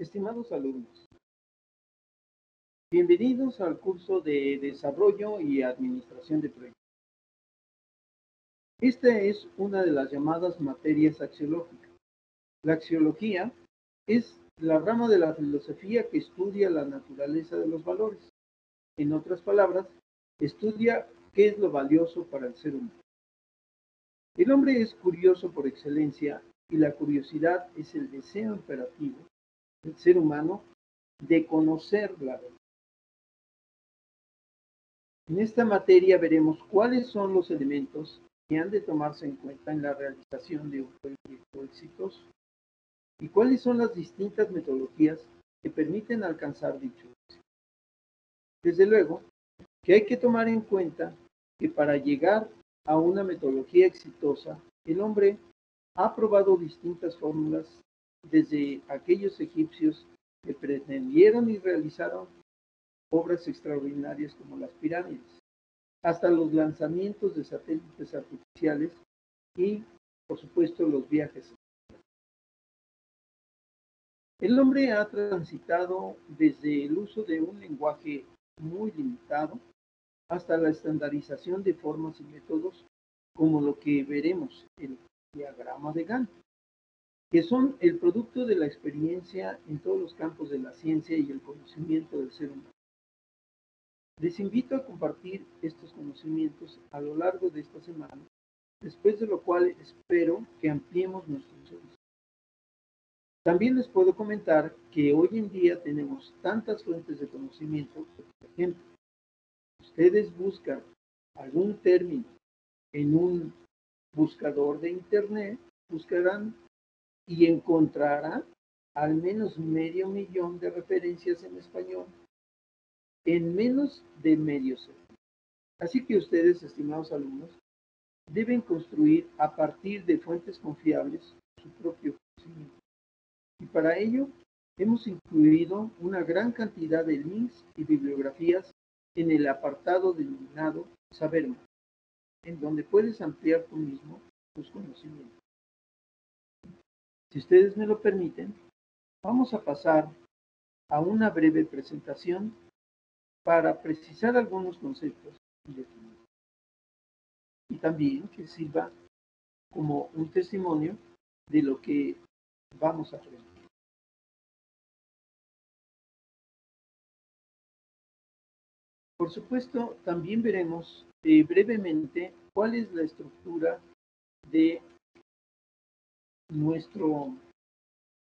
Estimados alumnos, bienvenidos al curso de Desarrollo y Administración de Proyectos. Esta es una de las llamadas materias axiológicas. La axiología es la rama de la filosofía que estudia la naturaleza de los valores. En otras palabras, estudia qué es lo valioso para el ser humano. El hombre es curioso por excelencia y la curiosidad es el deseo imperativo del ser humano de conocer la verdad. En esta materia veremos cuáles son los elementos que han de tomarse en cuenta en la realización de un proyecto exitoso y cuáles son las distintas metodologías que permiten alcanzar dicho éxito. Desde luego que hay que tomar en cuenta que para llegar a una metodología exitosa, el hombre ha probado distintas fórmulas desde aquellos egipcios que pretendieron y realizaron obras extraordinarias como las pirámides, hasta los lanzamientos de satélites artificiales y, por supuesto, los viajes. El hombre ha transitado desde el uso de un lenguaje muy limitado hasta la estandarización de formas y métodos como lo que veremos, el diagrama de Gantt, que son el producto de la experiencia en todos los campos de la ciencia y el conocimiento del ser humano. Les invito a compartir estos conocimientos a lo largo de esta semana, después de lo cual espero que ampliemos nuestros horizontes. También les puedo comentar que hoy en día tenemos tantas fuentes de conocimiento que, por ejemplo, ustedes buscan algún término en un buscador de internet, buscarán y encontrarán al menos 500,000 de referencias en español en menos de medio segundo. Así que ustedes, estimados alumnos, deben construir a partir de fuentes confiables su propio conocimiento. Y para ello hemos incluido una gran cantidad de links y bibliografías en el apartado denominado Saber Más, en donde puedes ampliar tú mismo tus conocimientos. Si ustedes me lo permiten, vamos a pasar a una breve presentación para precisar algunos conceptos y definir. Y también que sirva como un testimonio de lo que vamos a aprender. Por supuesto, también veremos brevemente cuál es la estructura de, nuestro,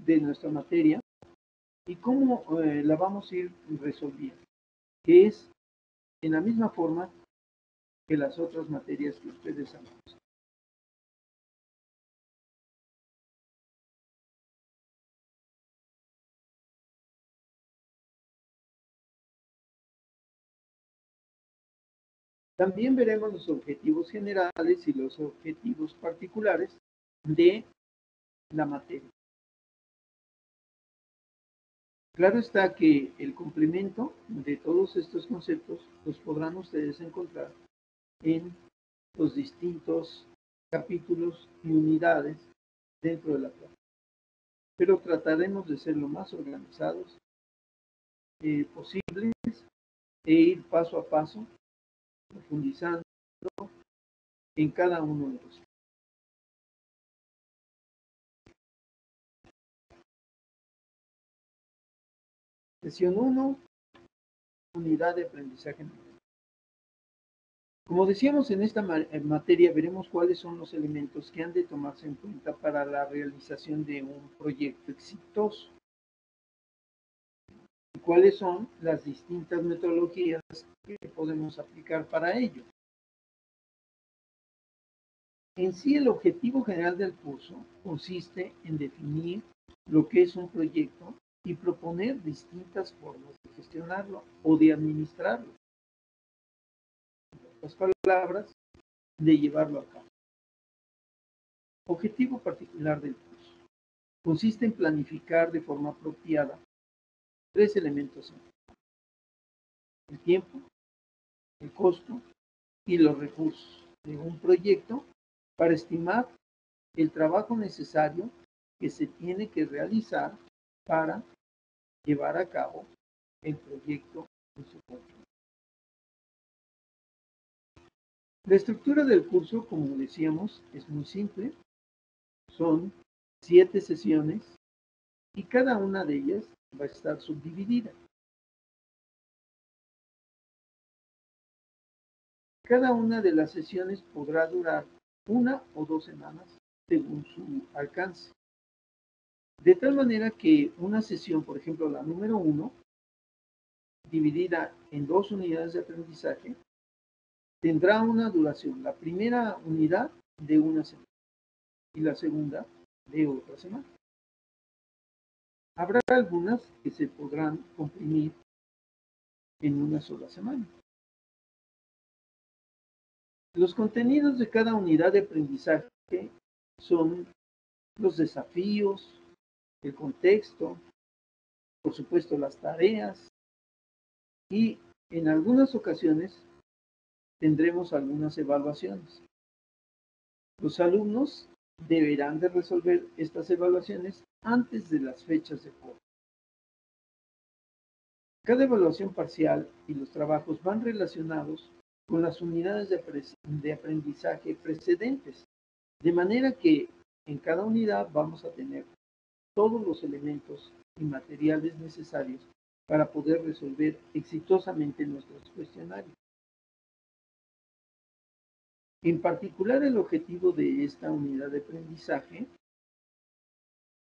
de nuestra materia y cómo la vamos a ir resolviendo, que es en la misma forma que las otras materias que ustedes han visto. También veremos los objetivos generales y los objetivos particulares de la materia. Claro está que el complemento de todos estos conceptos los podrán ustedes encontrar en los distintos capítulos y unidades dentro de la clase. Pero trataremos de ser lo más organizados posibles e ir paso a paso, profundizando en cada uno de los. Sesión 1, unidad de aprendizaje. Como decíamos, en esta materia veremos cuáles son los elementos que han de tomarse en cuenta para la realización de un proyecto exitoso y cuáles son las distintas metodologías que podemos aplicar para ello. En sí, el objetivo general del curso consiste en definir lo que es un proyecto y proponer distintas formas de gestionarlo o de administrarlo. En otras palabras, de llevarlo a cabo. Objetivo particular del curso. Consiste en planificar de forma apropiada 3 elementos importantes: el tiempo, el costo y los recursos de un proyecto para estimar el trabajo necesario que se tiene que realizar para llevar a cabo el proyecto en su conjunto. La estructura del curso, como decíamos, es muy simple. Son 7 sesiones y cada una de ellas va a estar subdividida. Cada una de las sesiones podrá durar 1 o 2 semanas según su alcance. De tal manera que una sesión, por ejemplo, la número 1, dividida en 2 unidades de aprendizaje, tendrá una duración. La primera unidad de 1 semana y la segunda de otra semana. Habrá algunas que se podrán comprimir en una sola semana. Los contenidos de cada unidad de aprendizaje son los desafíos, el contexto, por supuesto las tareas y en algunas ocasiones tendremos algunas evaluaciones. Los alumnos deberán de resolver estas evaluaciones antes de las fechas de cobro. Cada evaluación parcial y los trabajos van relacionados con las unidades de aprendizaje precedentes, de manera que en cada unidad vamos a tener todos los elementos y materiales necesarios para poder resolver exitosamente nuestros cuestionarios. En particular, el objetivo de esta unidad de aprendizaje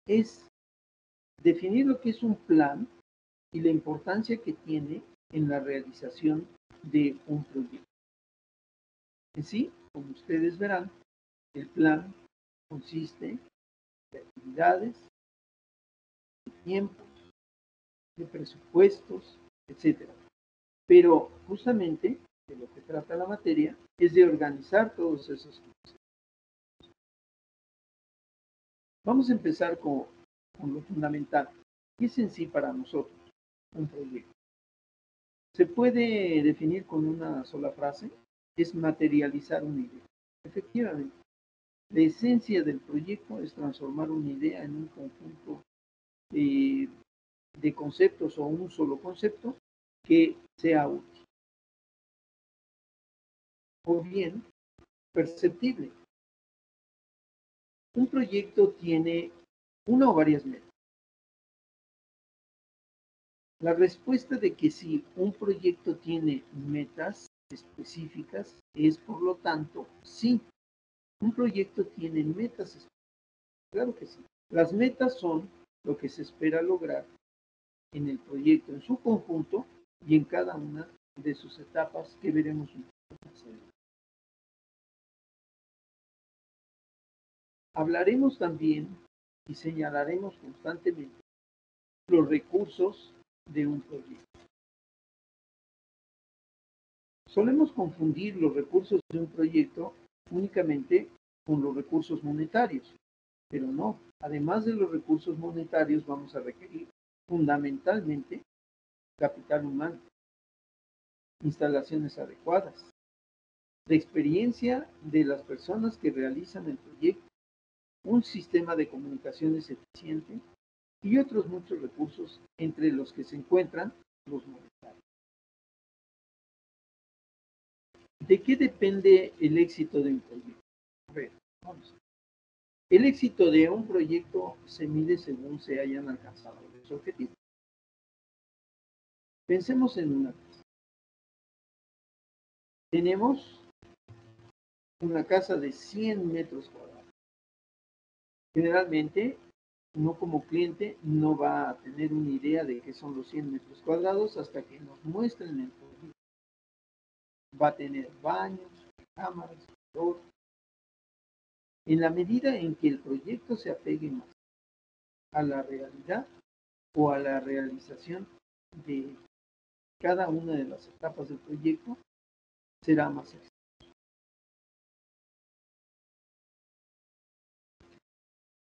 es definir lo que es un plan y la importancia que tiene en la realización de un proyecto. En sí, como ustedes verán, el plan consiste de actividades, de tiempos, de presupuestos, etc. Pero justamente de lo que trata la materia es de organizar todos esos conceptos. Vamos a empezar con lo fundamental. ¿Qué es en sí para nosotros un proyecto? Se puede definir con una sola frase, es materializar una idea. Efectivamente, la esencia del proyecto es transformar una idea en un conjunto de conceptos o un solo concepto que sea útil. O bien, perceptible. Un proyecto tiene una o varias metas. La respuesta de que si un proyecto tiene metas específicas es, por lo tanto, sí. Un proyecto tiene metas específicas. Claro que sí. Las metas son lo que se espera lograr en el proyecto en su conjunto y en cada una de sus etapas que veremos un poco más adelante. Hablaremos también y señalaremos constantemente los recursos de un proyecto. Solemos confundir los recursos de un proyecto únicamente con los recursos monetarios, pero no. Además de los recursos monetarios, vamos a requerir fundamentalmente capital humano, instalaciones adecuadas, la experiencia de las personas que realizan el proyecto, un sistema de comunicaciones eficiente y otros muchos recursos entre los que se encuentran los monetarios. ¿De qué depende el éxito de un proyecto? A ver, vamos. El éxito de un proyecto se mide según se hayan alcanzado los objetivos. Pensemos en una casa. Tenemos una casa de 100 metros cuadrados. Generalmente, uno como cliente no va a tener una idea de qué son los 100 metros cuadrados hasta que nos muestren el proyecto. Va a tener baños, cámaras, todo. En la medida en que el proyecto se apegue más a la realidad o a la realización de cada una de las etapas del proyecto, será más exitoso.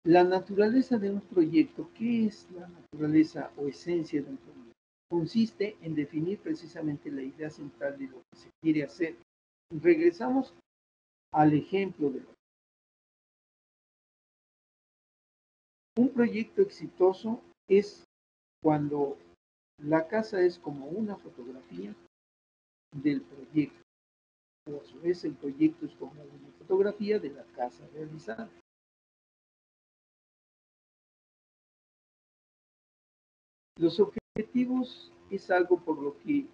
La naturaleza de un proyecto, ¿qué es la naturaleza o esencia de un proyecto? Consiste en definir precisamente la idea central de lo que se quiere hacer. Regresamos al ejemplo de un proyecto exitoso es cuando la casa es como una fotografía del proyecto, o a su vez el proyecto es como una fotografía de la casa realizada. Los objetivos es algo por lo que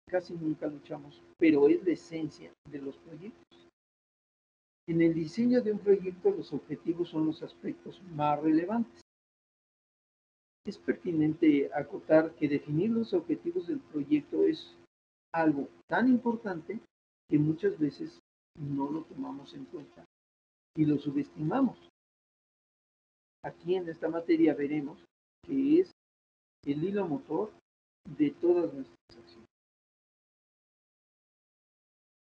casi nunca luchamos, pero es la esencia de los proyectos. En el diseño de un proyecto, los objetivos son los aspectos más relevantes. Es pertinente acotar que definir los objetivos del proyecto es algo tan importante que muchas veces no lo tomamos en cuenta y lo subestimamos. Aquí en esta materia veremos que es el hilo motor de todas nuestras acciones.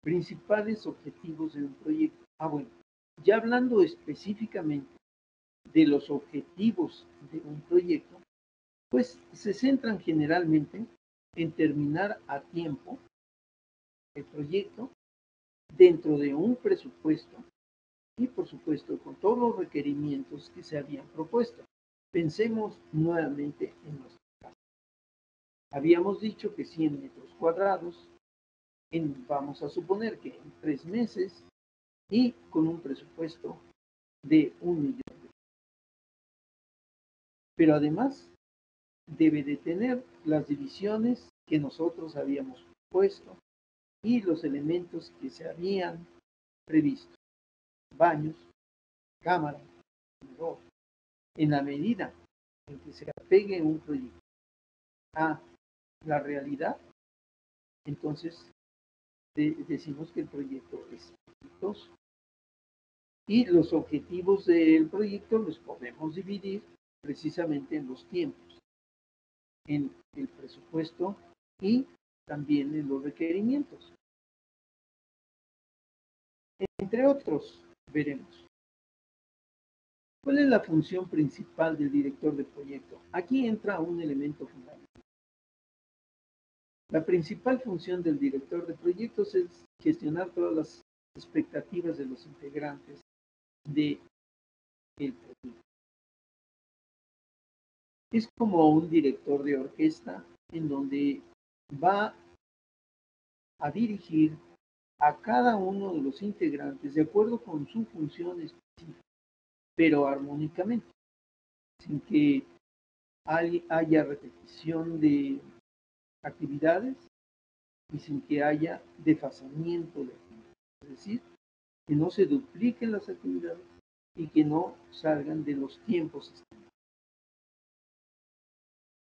Principales objetivos de un proyecto. Bueno, ya hablando específicamente de los objetivos de un proyecto, pues se centran generalmente en terminar a tiempo el proyecto dentro de un presupuesto y por supuesto con todos los requerimientos que se habían propuesto. Pensemos nuevamente en nuestro caso. Habíamos dicho que 100 metros cuadrados, vamos a suponer que en 3 meses y con un presupuesto de 1 millón. Pero además debe de tener las divisiones que nosotros habíamos puesto y los elementos que se habían previsto. Baños, cámara, comedor, en la medida en que se apegue un proyecto a la realidad, entonces decimos que el proyecto es exitoso. Y los objetivos del proyecto los podemos dividir precisamente en los tiempos, en el presupuesto y también en los requerimientos. Entre otros, veremos. ¿Cuál es la función principal del director de proyecto? Aquí entra un elemento fundamental. La principal función del director de proyectos es gestionar todas las expectativas de los integrantes del proyecto. Es como un director de orquesta en donde va a dirigir a cada uno de los integrantes de acuerdo con su función específica, pero armónicamente, sin que haya repetición de actividades y sin que haya desfasamiento de actividades. Es decir, que no se dupliquen las actividades y que no salgan de los tiempos estimados.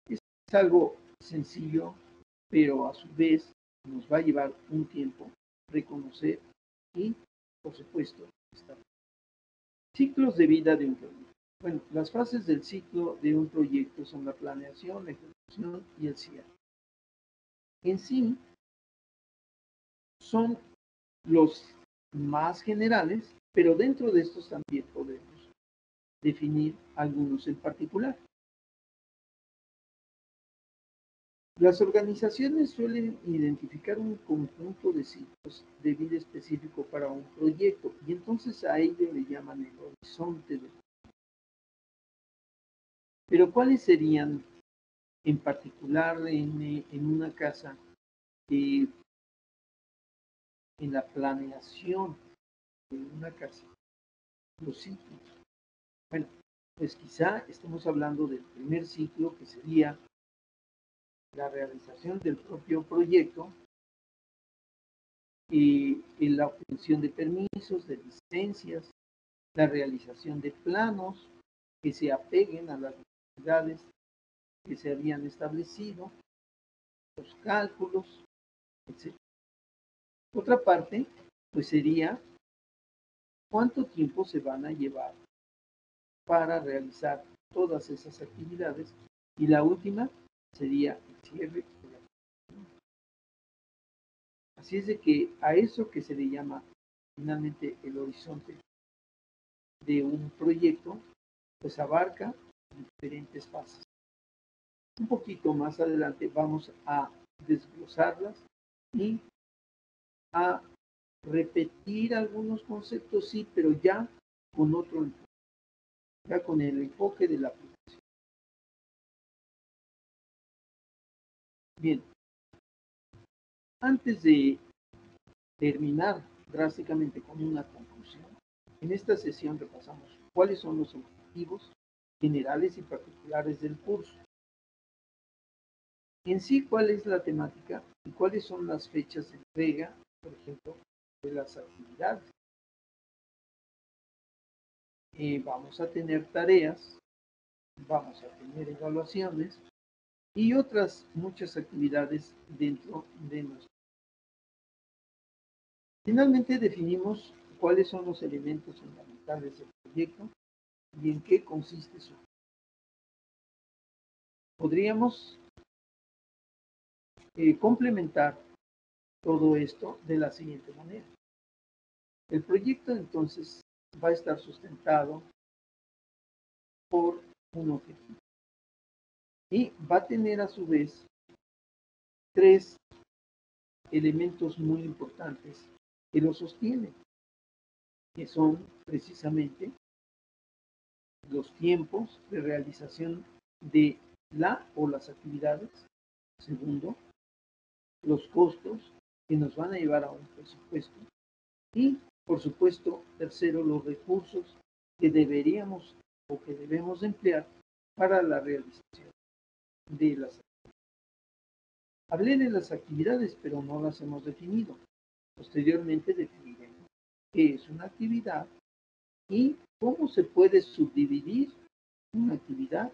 Es algo sencillo, pero a su vez nos va a llevar un tiempo reconocer y, por supuesto, establecer. Ciclos de vida de un proyecto. Bueno, las fases del ciclo de un proyecto son la planeación, la ejecución y el cierre. En sí, son los más generales, pero dentro de estos también podemos definir algunos en particular. Las organizaciones suelen identificar un conjunto de ciclos de vida específico para un proyecto y entonces a ello le llaman el horizonte. Pero ¿cuáles serían en particular en una casa, en la planeación de una casa, los ciclos? Bueno, pues quizá estemos hablando del primer ciclo, que sería la realización del propio proyecto y la obtención de permisos, de licencias, la realización de planos que se apeguen a las necesidades que se habían establecido, los cálculos, etc. Otra parte, pues sería cuánto tiempo se van a llevar para realizar todas esas actividades y la última sería el cierre. Así es de que a eso que se le llama finalmente el horizonte de un proyecto, pues abarca diferentes fases. Un poquito más adelante vamos a desglosarlas y a repetir algunos conceptos, sí, pero ya con otro enfoque, ya con el enfoque de la aplicación. Bien, antes de terminar drásticamente con una conclusión, en esta sesión repasamos cuáles son los objetivos generales y particulares del curso. En sí, cuál es la temática y cuáles son las fechas de entrega, por ejemplo, de las actividades. Vamos a tener tareas, vamos a tener evaluaciones y otras muchas actividades dentro de nuestro. Finalmente definimos cuáles son los elementos fundamentales del proyecto y en qué consiste su. Podríamos complementar todo esto de la siguiente manera. El proyecto entonces va a estar sustentado por un objetivo y va a tener a su vez tres elementos muy importantes que lo sostienen, que son precisamente los tiempos de realización de la o las actividades. Segundo, los costos que nos van a llevar a un presupuesto. Y, por supuesto, tercero, los recursos que deberíamos o que debemos emplear para la realización de las actividades. Hablé de las actividades, pero no las hemos definido. Posteriormente definiremos qué es una actividad y cómo se puede subdividir una actividad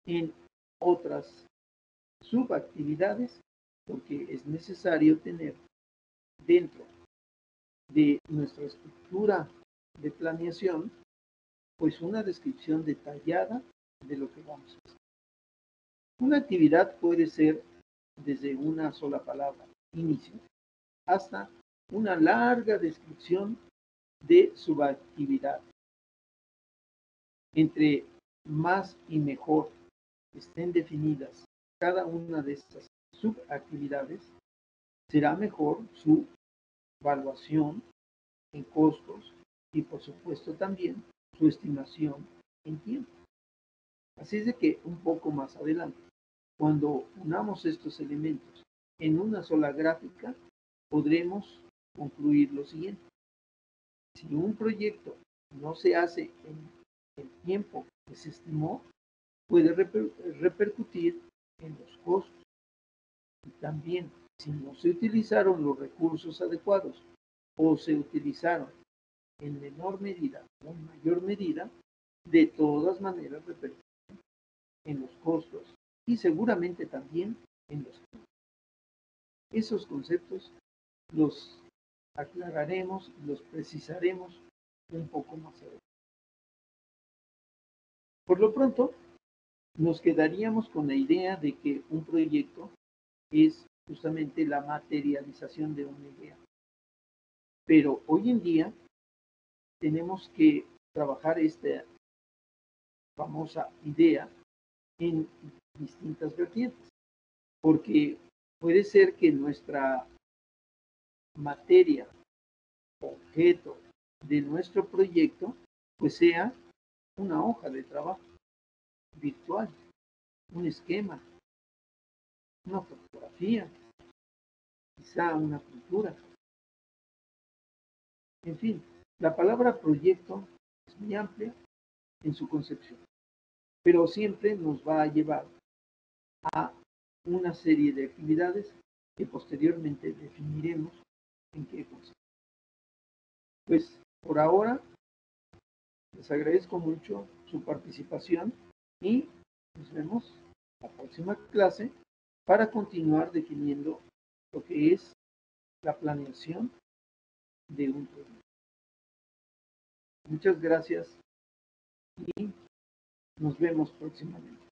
en otras subactividades, porque es necesario tener dentro de nuestra estructura de planeación, pues una descripción detallada de lo que vamos a hacer. Una actividad puede ser desde una sola palabra, inicio, hasta una larga descripción de subactividad. Entre más y mejor estén definidas cada una de estas subactividades, será mejor su evaluación en costos y por supuesto también su estimación en tiempo. Así es de que un poco más adelante, cuando unamos estos elementos en una sola gráfica, podremos concluir lo siguiente. Si un proyecto no se hace en el tiempo que se estimó, puede repercutir en los costos. Y también, si no se utilizaron los recursos adecuados o se utilizaron en menor medida o en mayor medida, de todas maneras repercuten en los costos y seguramente también en los tiempos. Esos conceptos los aclararemos y los precisaremos un poco más adelante. Por lo pronto, nos quedaríamos con la idea de que un proyecto es justamente la materialización de una idea. Pero hoy en día tenemos que trabajar esta famosa idea en distintas vertientes, porque puede ser que nuestra materia, objeto de nuestro proyecto, pues sea una hoja de trabajo virtual, un esquema, una fotografía, quizá una pintura. En fin, la palabra proyecto es muy amplia en su concepción, pero siempre nos va a llevar a una serie de actividades que posteriormente definiremos en qué consiste. Pues por ahora les agradezco mucho su participación y nos vemos en la próxima clase para continuar definiendo lo que es la planeación de un proyecto. Muchas gracias y nos vemos próximamente.